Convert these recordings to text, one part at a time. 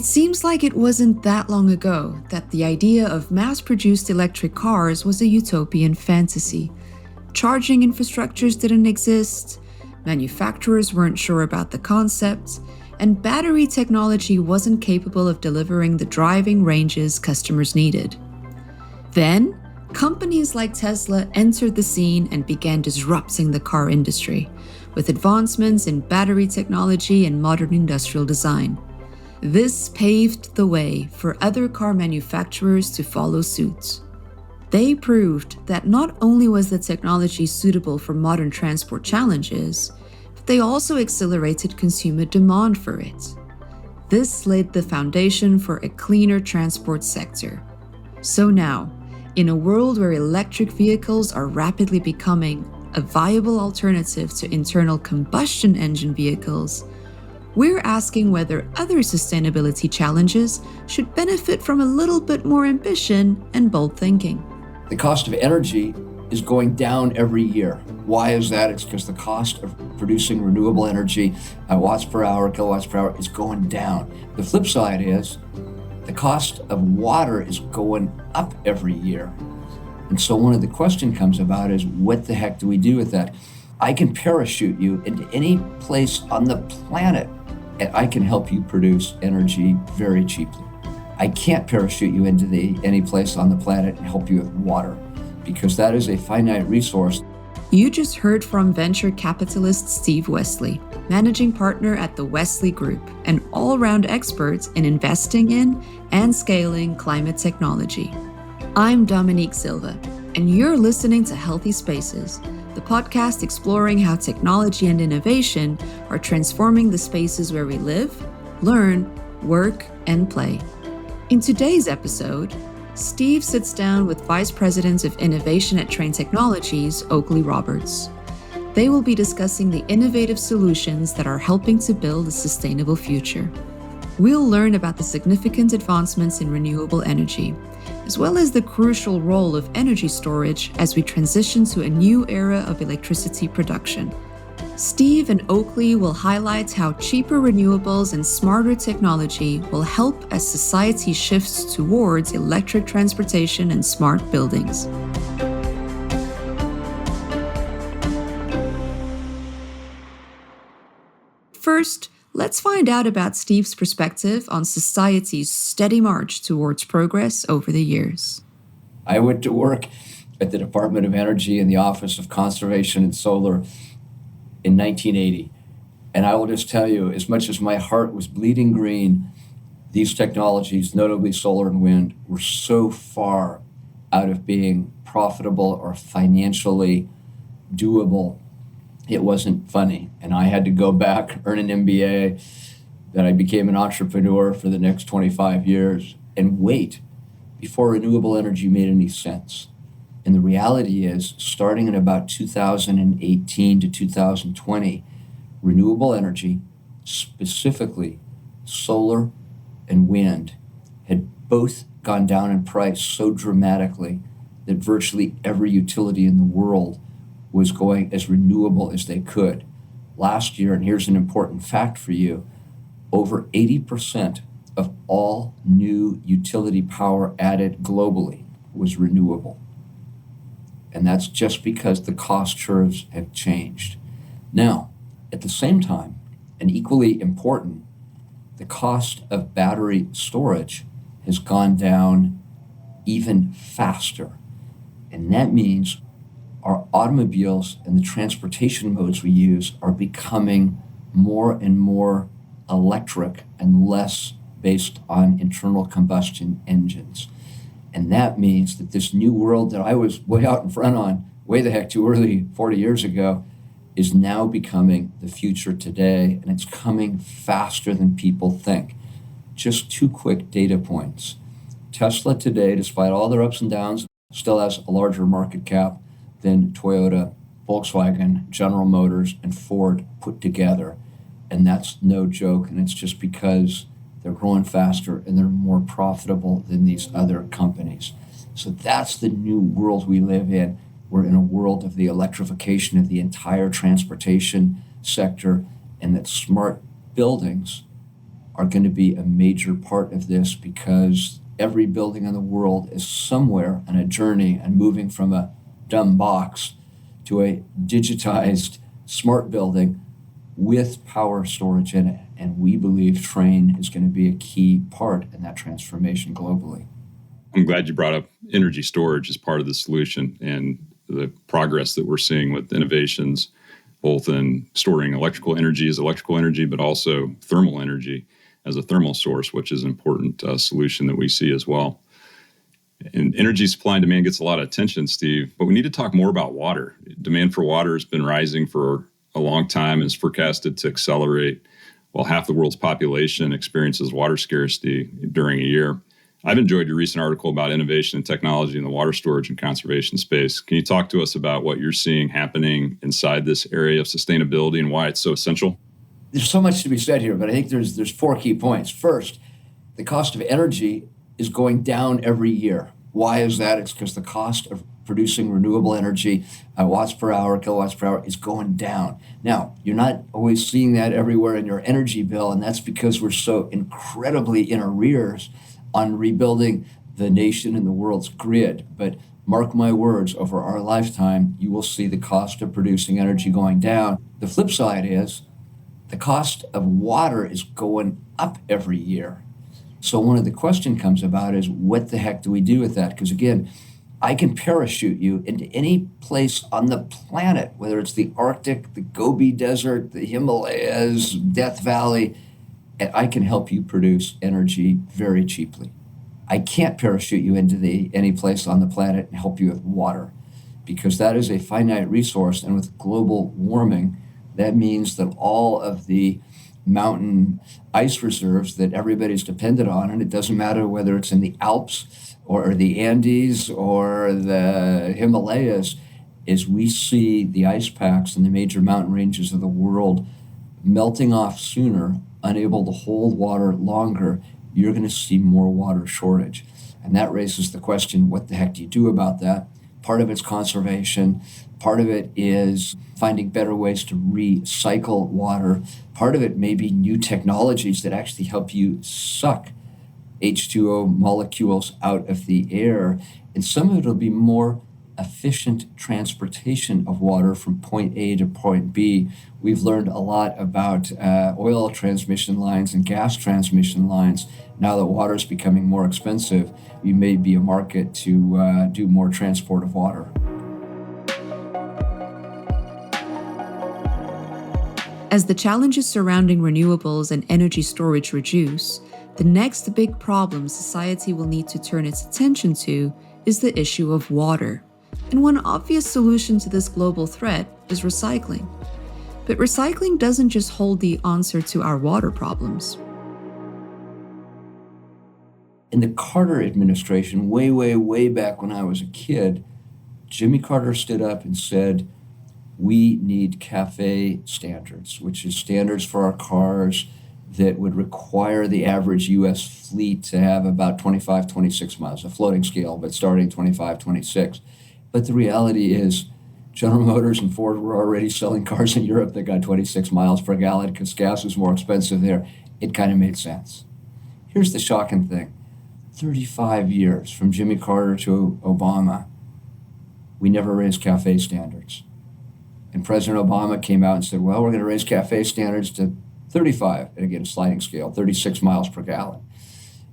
It seems like it wasn't that long ago that the idea of mass-produced electric cars was a utopian fantasy. Charging infrastructures didn't exist, manufacturers weren't sure about the concept, and battery technology wasn't capable of delivering the driving ranges customers needed. Then, companies like Tesla entered the scene and began disrupting the car industry, with advancements in battery technology and modern industrial design. This paved the way for other car manufacturers to follow suit. They proved that not only was the technology suitable for modern transport challenges, but they also accelerated consumer demand for it. This laid the foundation for a cleaner transport sector. So now, in a world where electric vehicles are rapidly becoming a viable alternative to internal combustion engine vehicles, we're asking whether other sustainability challenges should benefit from a little bit more ambition and bold thinking. The cost of energy is going down every year. Why is that? It's because the cost of producing renewable energy, watts per hour, kilowatts per hour, is going down. The flip side is the cost of water is going up every year. And so one of the questions comes about is, what the heck do we do with that? I can parachute you into any place on the planet, and I can help you produce energy very cheaply. I can't parachute you into any place on the planet and help you with water, because that is a finite resource. You just heard from venture capitalist Steve Wesley, managing partner at the Wesley Group, an all-round expert in investing in and scaling climate technology. I'm Dominique Silva, and you're listening to Healthy Spaces, the podcast exploring how technology and innovation are transforming the spaces where we live, learn, work, and play. In today's episode, Steve sits down with Vice President of Innovation at Trane Technologies, Oakley Roberts. They will be discussing the innovative solutions that are helping to build a sustainable future. We'll learn about the significant advancements in renewable energy, as well as the crucial role of energy storage as we transition to a new era of electricity production. Steve and Oakley will highlight how cheaper renewables and smarter technology will help as society shifts towards electric transportation and smart buildings. First, let's find out about Steve's perspective on society's steady march towards progress over the years. I went to work at the Department of Energy in the Office of Conservation and Solar in 1980. And I will just tell you, as much as my heart was bleeding green, these technologies, notably solar and wind, were so far out of being profitable or financially doable, it wasn't funny. And I had to go back, earn an MBA, then I became an entrepreneur for the next 25 years and wait before renewable energy made any sense. And the reality is, starting in about 2018 to 2020, renewable energy, specifically solar and wind, had both gone down in price so dramatically that virtually every utility in the world was going as renewable as they could. Last year, and here's an important fact for you, over 80% of all new utility power added globally was renewable. And that's just because the cost curves have changed. Now, at the same time, and equally important, the cost of battery storage has gone down even faster. And that means our automobiles and the transportation modes we use are becoming more and more electric and less based on internal combustion engines. And that means that this new world that I was way out in front on, way the heck too early 40 years ago, is now becoming the future today, and it's coming faster than people think. Just two quick data points. Tesla today, despite all their ups and downs, still has a larger market cap than Toyota, Volkswagen, General Motors, and Ford put together. And that's no joke, and it's just because they're growing faster and they're more profitable than these other companies. So that's the new world we live in. We're in a world of the electrification of the entire transportation sector, and that smart buildings are going to be a major part of this, because every building in the world is somewhere on a journey and moving from a dumb box to a digitized smart building with power storage in it. And we believe Trane is going to be a key part in that transformation globally. I'm glad you brought up energy storage as part of the solution and the progress that we're seeing with innovations, both in storing electrical energy as electrical energy, but also thermal energy as a thermal source, which is an important solution that we see as well. And energy supply and demand gets a lot of attention, Steve, but we need to talk more about water. Demand for water has been rising for a long time and is forecasted to accelerate while half the world's population experiences water scarcity during a year. I've enjoyed your recent article about innovation and technology in the water storage and conservation space. Can you talk to us about what you're seeing happening inside this area of sustainability and why it's so essential? There's so much to be said here, but I think there's 4 key points. First, the cost of energy is going down every year. Why is that? It's because the cost of producing renewable energy, watts per hour, kilowatts per hour, is going down. Now, you're not always seeing that everywhere in your energy bill, and that's because we're so incredibly in arrears on rebuilding the nation and the world's grid. But mark my words, over our lifetime, you will see the cost of producing energy going down. The flip side is the cost of water is going up every year. So one of the question comes about is, what the heck do we do with that? Because again, I can parachute you into any place on the planet, whether it's the Arctic, the Gobi Desert, the Himalayas, Death Valley, and I can help you produce energy very cheaply. I can't parachute you into any place on the planet and help you with water, because that is a finite resource. And with global warming, that means that all of the mountain ice reserves that everybody's dependent on, and it doesn't matter whether it's in the Alps or the Andes or the Himalayas, is we see the ice packs in the major mountain ranges of the world melting off sooner, unable to hold water longer. You're going to see more water shortage. And that raises the question, what the heck do you do about that? Part of it's conservation. Part of it is finding better ways to recycle water. Part of it may be new technologies that actually help you suck H2O molecules out of the air. And some of it will be more efficient transportation of water from point A to point B. We've learned a lot about oil transmission lines and gas transmission lines. Now that water is becoming more expensive, you may be a market to do more transport of water. As the challenges surrounding renewables and energy storage reduce, the next big problem society will need to turn its attention to is the issue of water. And one obvious solution to this global threat is recycling. But recycling doesn't just hold the answer to our water problems. In the Carter administration, way back when I was a kid, Jimmy Carter stood up and said, we need CAFE standards, which is standards for our cars that would require the average U.S. fleet to have about 25, 26 miles, a floating scale, but starting 25, 26. But the reality is General Motors and Ford were already selling cars in Europe that got 26 miles per gallon because gas was more expensive there. It kind of made sense. Here's the shocking thing. 35 years from Jimmy Carter to Obama, we never raised CAFE standards. And President Obama came out and said, well, we're going to raise CAFE standards to 35, and again, a sliding scale, 36 miles per gallon.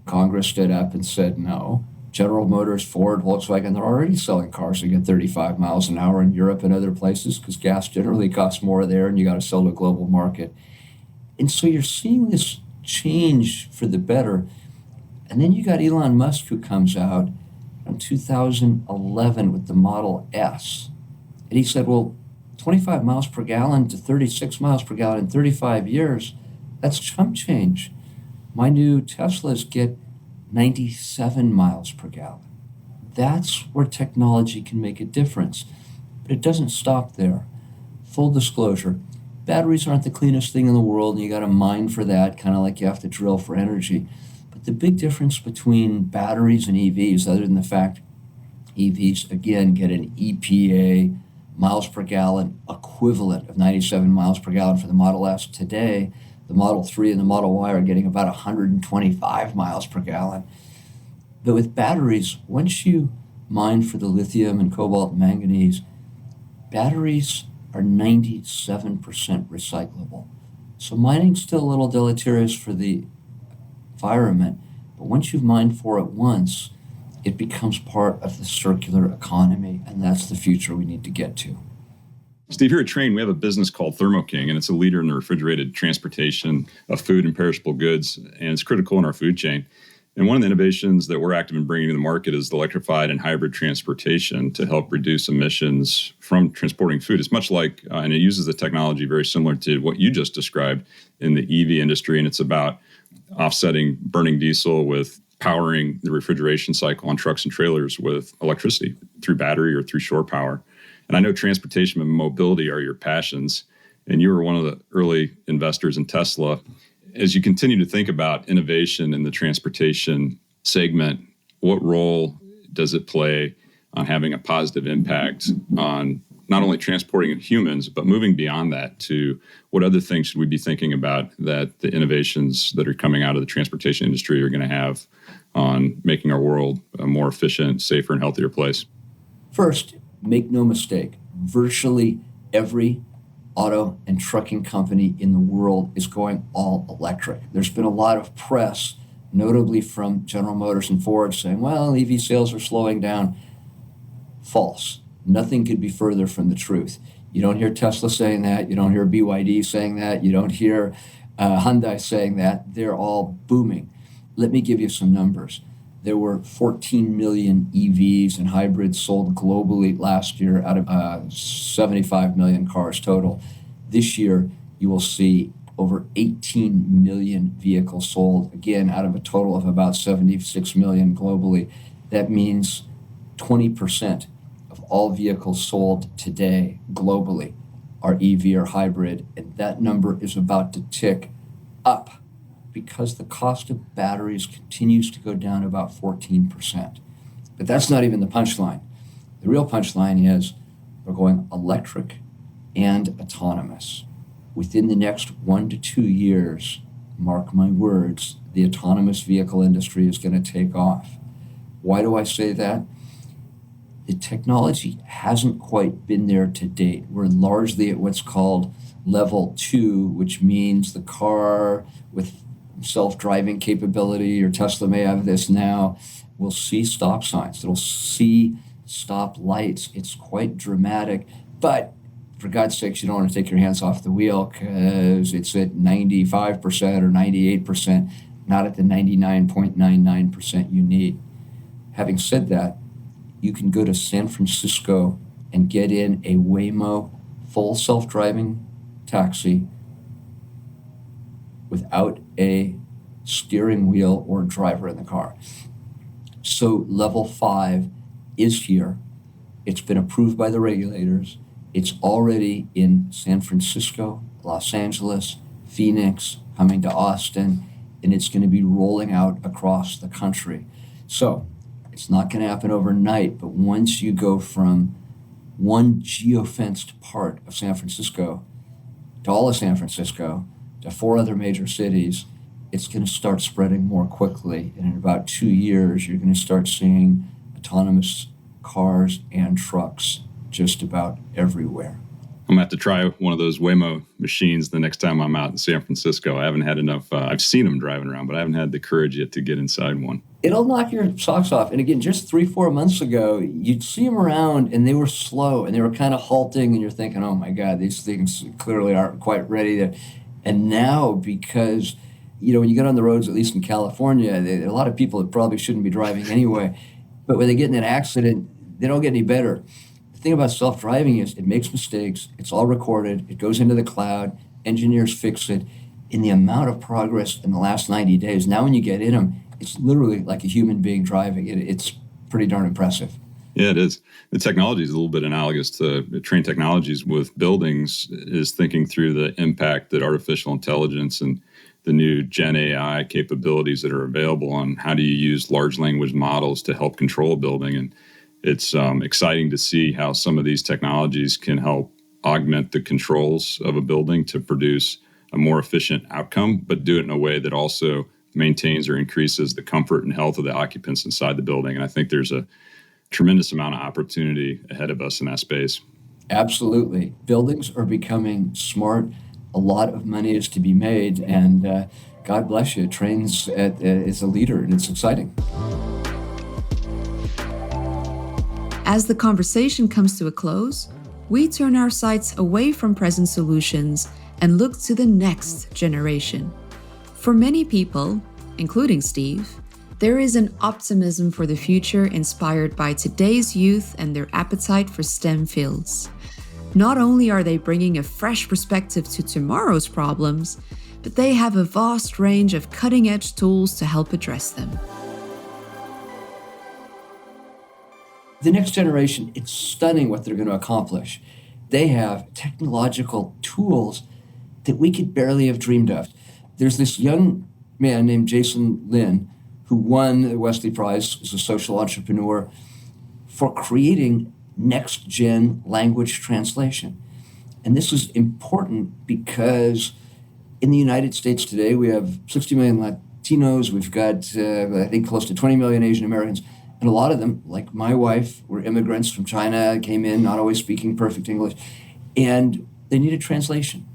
Congress stood up and said, no. General Motors, Ford, Volkswagen, they're already selling cars that get 35 miles an hour in Europe and other places because gas generally costs more there and you got to sell to a global market. And so you're seeing this change for the better. And then you got Elon Musk, who comes out in 2011 with the Model S. And he said, well, 25 miles per gallon to 36 miles per gallon in 35 years, that's chump change. My new Teslas get 97 miles per gallon. That's where technology can make a difference. But it doesn't stop there. Full disclosure, batteries aren't the cleanest thing in the world, and you got to mine for that, kind of like you have to drill for energy. But the big difference between batteries and EVs, other than the fact EVs, again, get an EPA miles per gallon equivalent of 97 miles per gallon for the Model S today, The Model 3 and the Model Y are getting about 125 miles per gallon. But with batteries, once you mine for the lithium and cobalt and manganese, batteries are 97% recyclable. So mining's still a little deleterious for the environment, but once you've mined for it once, it becomes part of the circular economy, and that's the future we need to get to. Steve, here at Trane, we have a business called Thermo King, and it's a leader in the refrigerated transportation of food and perishable goods, and it's critical in our food chain. And one of the innovations that we're active in bringing to the market is the electrified and hybrid transportation to help reduce emissions from transporting food. It's much like, and it uses the technology very similar to what you just described in the EV industry, and it's about offsetting burning diesel with powering the refrigeration cycle on trucks and trailers with electricity through battery or through shore power. And I know transportation and mobility are your passions, and you were one of the early investors in Tesla. As you continue to think about innovation in the transportation segment, what role does it play on having a positive impact on not only transporting humans, but moving beyond that to what other things should we be thinking about that the innovations that are coming out of the transportation industry are going to have on making our world a more efficient, safer, and healthier place? First, make no mistake, virtually every auto and trucking company in the world is going all electric. There's been a lot of press, notably from General Motors and Ford, saying, well, EV sales are slowing down. False. Nothing could be further from the truth. You don't hear Tesla saying that. You don't hear BYD saying that. You don't hear Hyundai saying that. They're all booming. Let me give you some numbers. There were 14 million EVs and hybrids sold globally last year out of 75 million cars total. This year, you will see over 18 million vehicles sold, again, out of a total of about 76 million globally. That means 20% of all vehicles sold today globally are EV or hybrid, and that number is about to tick up, because the cost of batteries continues to go down about 14%. But that's not even the punchline. The real punchline is we're going electric and autonomous. Within the next 1 to 2 years, mark my words, the autonomous vehicle industry is going to take off. Why do I say that? The technology hasn't quite been there to date. We're largely at what's called level 2, which means the car with self-driving capability, your Tesla may have this now, will see stop signs. It'll see stop lights. It's quite dramatic, but for God's sakes, you don't want to take your hands off the wheel because it's at 95% or 98%, not at the 99.99% you need. Having said that, you can go to San Francisco and get in a Waymo full self-driving taxi without a steering wheel or driver in the car. So level 5 is here. It's been approved by the regulators. It's already in San Francisco, Los Angeles, Phoenix, coming to Austin, and it's going to be rolling out across the country. So it's not going to happen overnight, but once you go from one geofenced part of San Francisco to all of San Francisco, to 4 other major cities, it's going to start spreading more quickly. And in about 2 years, you're going to start seeing autonomous cars and trucks just about everywhere. I'm going to have to try one of those Waymo machines the next time I'm out in San Francisco. I haven't had enough. I've seen them driving around, but I haven't had the courage yet to get inside one. It'll knock your socks off. And again, just 3-4 months ago, you'd see them around and they were slow and they were kind of halting, and you're thinking, oh my God, these things clearly aren't quite ready to. And now, because, you know, when you get on the roads, at least in California, a lot of people that probably shouldn't be driving anyway, but when they get in an accident, they don't get any better. The thing about self-driving is it makes mistakes. It's all recorded. It goes into the cloud. Engineers fix it. In the amount of progress in the last 90 days, now when you get in them, it's literally like a human being driving. It's pretty darn impressive. Yeah, it is. The technology is a little bit analogous to Trane Technologies with buildings, is thinking through the impact that artificial intelligence and the new Gen AI capabilities that are available on how do you use large language models to help control a building. And it's exciting to see how some of these technologies can help augment the controls of a building to produce a more efficient outcome, but do it in a way that also maintains or increases the comfort and health of the occupants inside the building. And I think there's a tremendous amount of opportunity ahead of us in that space. Absolutely. Buildings are becoming smart. A lot of money is to be made, and God bless you. Trane is a leader, and it's exciting. As the conversation comes to a close, we turn our sights away from present solutions and look to the next generation. For many people, including Steve, there is an optimism for the future inspired by today's youth and their appetite for STEM fields. Not only are they bringing a fresh perspective to tomorrow's problems, but they have a vast range of cutting-edge tools to help address them. The next generation, it's stunning what they're going to accomplish. They have technological tools that we could barely have dreamed of. There's this young man named Jason Lin who won the Wesley Prize as a social entrepreneur for creating next-gen language translation. And this is important because in the United States today, we have 60 million Latinos. We've got, I think, close to 20 million Asian Americans. And a lot of them, like my wife, were immigrants from China, came in, not always speaking perfect English, and they needed translation.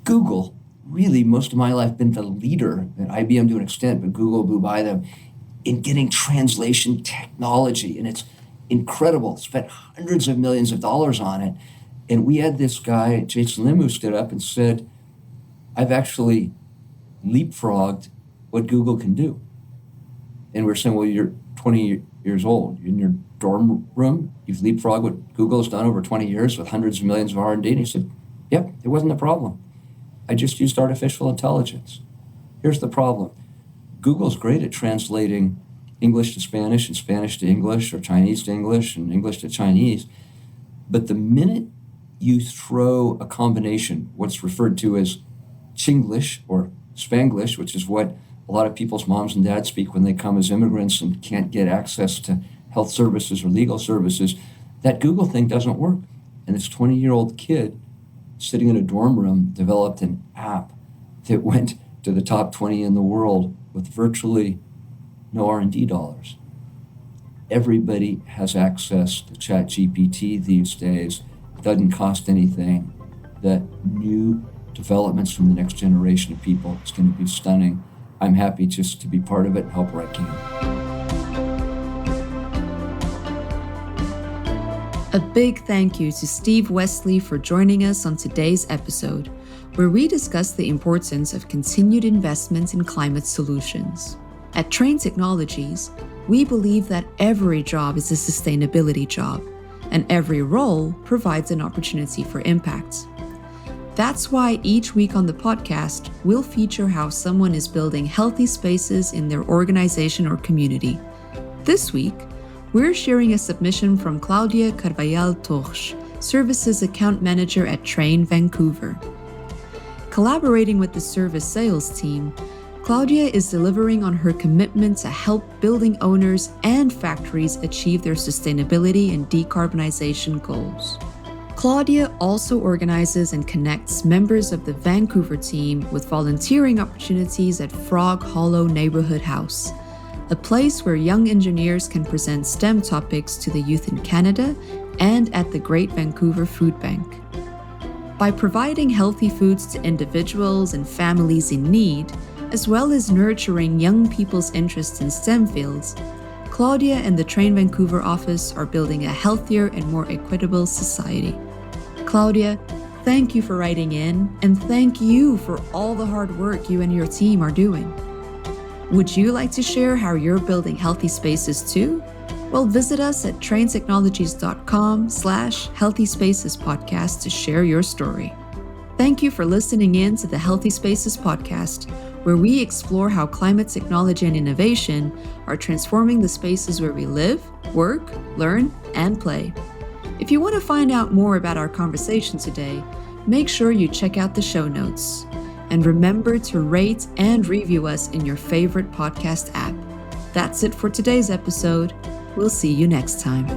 Google, really, most of my life, been the leader, and IBM to an extent, but Google blew by them, in getting translation technology. And it's incredible. Spent hundreds of millions of dollars on it. And we had this guy, Jason Lim, who stood up and said, I've actually leapfrogged what Google can do. And we're saying, well, you're 20 years old. You're in your dorm room. You've leapfrogged what Google has done over 20 years with hundreds of millions of R&D. And he said, yep, it wasn't a problem. I just used artificial intelligence. Here's the problem. Google's great at translating English to Spanish and Spanish to English or Chinese to English and English to Chinese. But the minute you throw a combination, what's referred to as Chinglish or Spanglish, which is what a lot of people's moms and dads speak when they come as immigrants and can't get access to health services or legal services, that Google thing doesn't work. And this 20-year-old kid sitting in a dorm room developed an app that went to the top 20 in the world with virtually no R&D dollars. Everybody has access to ChatGPT these days. It doesn't cost anything. The new developments from the next generation of people is going to be stunning. I'm happy just to be part of it and help where I can. A big thank you to Steve Wesley for joining us on today's episode, where we discuss the importance of continued investment in climate solutions. At Trane Technologies, we believe that every job is a sustainability job, and every role provides an opportunity for impact. That's why each week on the podcast, we'll feature how someone is building healthy spaces in their organization or community. This week, we're sharing a submission from Claudia Carvajal-Torres, Services Account Manager at Trane, Vancouver. Collaborating with the service sales team, Claudia is delivering on her commitment to help building owners and factories achieve their sustainability and decarbonization goals. Claudia also organizes and connects members of the Vancouver team with volunteering opportunities at Frog Hollow Neighborhood House, a place where young engineers can present STEM topics to the youth in Canada and at the Great Vancouver Food Bank. By providing healthy foods to individuals and families in need, as well as nurturing young people's interest in STEM fields, Claudia and the Trane Vancouver office are building a healthier and more equitable society. Claudia, thank you for writing in, and thank you for all the hard work you and your team are doing. Would you like to share how you're building healthy spaces too? Well, visit us at tranetechnologies.com/Healthy Spaces Podcast to share your story. Thank you for listening in to the Healthy Spaces Podcast, where we explore how climate technology and innovation are transforming the spaces where we live, work, learn, and play. If you want to find out more about our conversation today, make sure you check out the show notes. And remember to rate and review us in your favorite podcast app. That's it for today's episode. We'll see you next time.